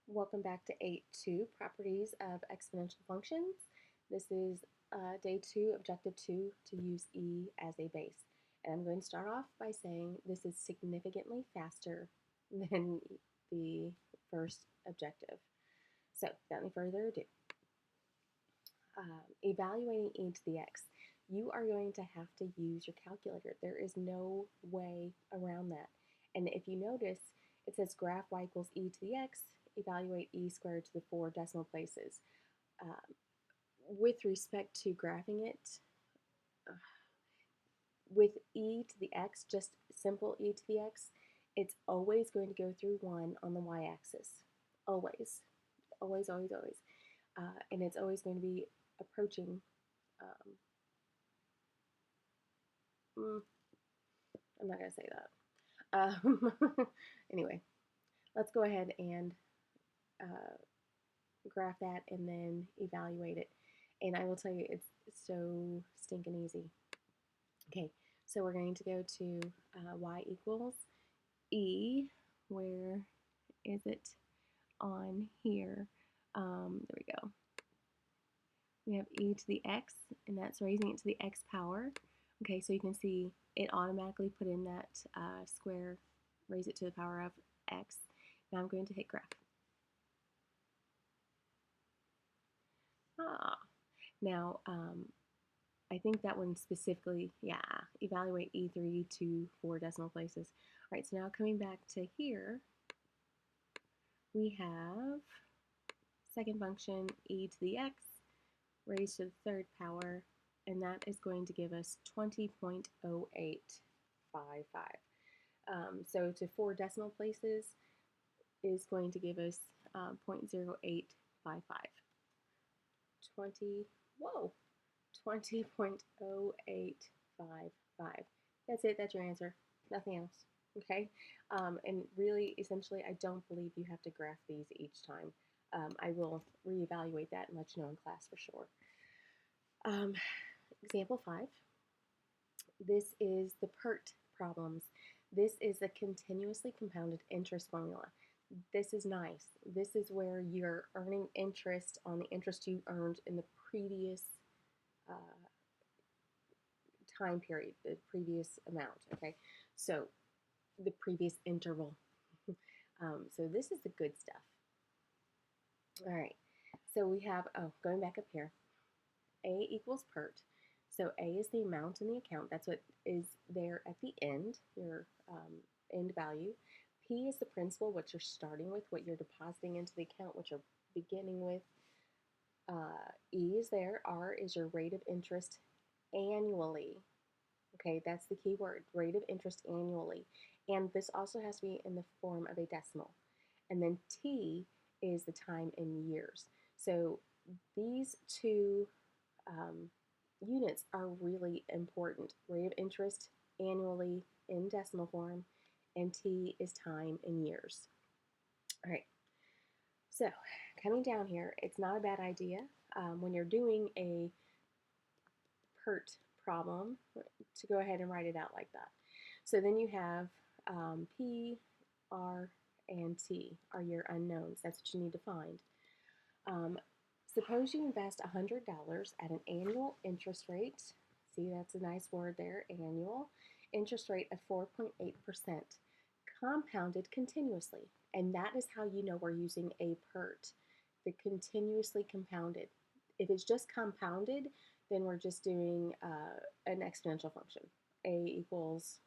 Welcome back to 8.2, Properties of Exponential Functions. This is day 2, Objective 2, to use e as a base. And I'm going to start off by saying this is significantly faster than the first objective. So, without any further ado, evaluating e to the x. You are going to have to use your calculator. There is no way around that. And if you notice, it says graph y equals e to the x, evaluate e squared to the 4 decimal places. With respect to graphing it, with e to the x, just simple e to the x, it's always going to go through 1 on the y-axis. Always. Always, always, always. And it's always going to be approaching, I'm not going to say that. Anyway, let's go ahead and graph that and then evaluate it. And I will tell you, it's so stinking easy. Okay, so we're going to go to y equals e. Where is it? On here. There we go. We have e to the x, and that's raising it to the x power. Okay, so you can see it automatically put in that square, raise it to the power of x. Now I'm going to hit graph. Now, I think that one specifically, yeah, evaluate E3 to 4 decimal places. All right, so now coming back to here, we have second function e to the x raised to the 3rd power, and that is going to give us 20.0855. So to 4 decimal places is going to give us 0.0855. 20.0855. That's it, that's your answer. Nothing else. Okay? And really, essentially, I don't believe you have to graph these each time. I will reevaluate that and let you know in class for sure. Example 5. This is the PERT problems. This is the continuously compounded interest formula. This is nice. This is where you're earning interest on the interest you earned in the previous time period, the previous amount, okay? So the previous interval. So this is the good stuff. All right, so we have, going back up here, A equals PERT. So A is the amount in the account. That's what is there at the end, your end value. P is the principal, what you're starting with, what you're depositing into the account, what you're beginning with. E is there. R is your rate of interest annually. Okay, that's the key word, rate of interest annually. And this also has to be in the form of a decimal. And then T is the time in years. So these two units are really important. Rate of interest annually in decimal form, and T is time in years. All right, so coming down here, it's not a bad idea when you're doing a PERT problem to go ahead and write it out like that. So then you have P, R, and T are your unknowns. That's what you need to find. Suppose you invest $100 at an annual interest rate. See, that's a nice word there, annual. Interest rate of 4.8%, compounded continuously. And that is how you know we're using a PERT, the continuously compounded. If it's just compounded, then we're just doing an exponential function. Y equals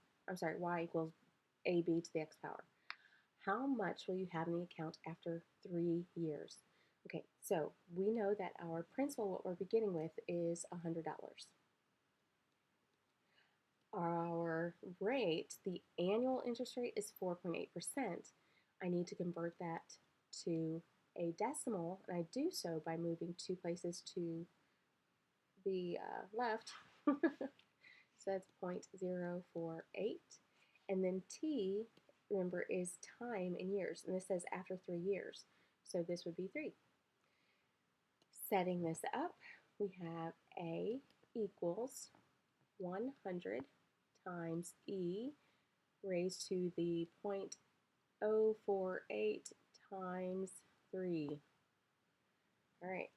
AB to the x power. How much will you have in the account after 3 years? Okay, so we know that our principal, what we're beginning with, is $100. Our rate, the annual interest rate, is 4.8%. I need to convert that to a decimal, and I do so by moving 2 places to the left. So that's 0.048. And then T, remember, is time in years. And this says after 3 years. So this would be 3. Setting this up, we have A equals 100 times E raised to the 0.048 times 3. All right.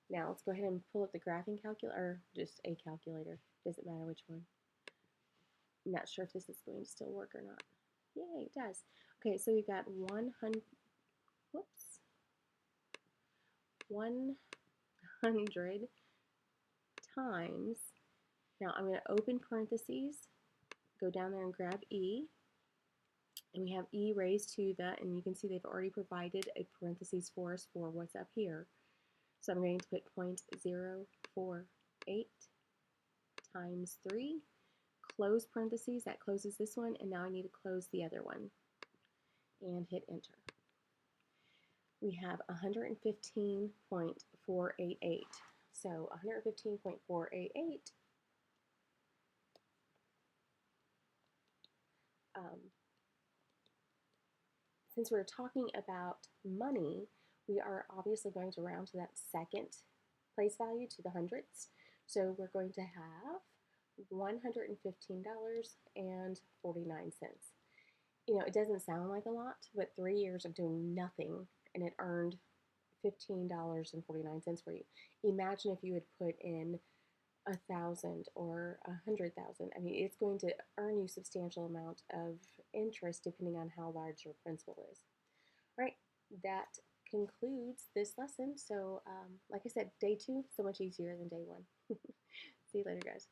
Now let's go ahead and pull up the graphing calculator, or just a calculator. Doesn't matter which one. I'm not sure if this is going to still work or not. Yay, it does. Okay, so we've got 100, whoops, 100 times, now I'm going to open parentheses, go down there and grab E, and we have E raised to the, and you can see they've already provided a parentheses for us for what's up here. So I'm going to put 0.048 times 3, close parentheses, that closes this one, and now I need to close the other one, and hit enter. We have 115.488. So 115.488, since we're talking about money, we are obviously going to round to that second place value, to the hundredths. So we're going to have $115.49. You know, it doesn't sound like a lot, but 3 years of doing nothing and it earned $15.49 for you. Imagine if you had put in 1,000 or 100,000. I mean, it's going to earn you a substantial amount of interest depending on how large your principal is. All right, that concludes this lesson. So, like I said, day 2 so much easier than day 1. See you later, guys.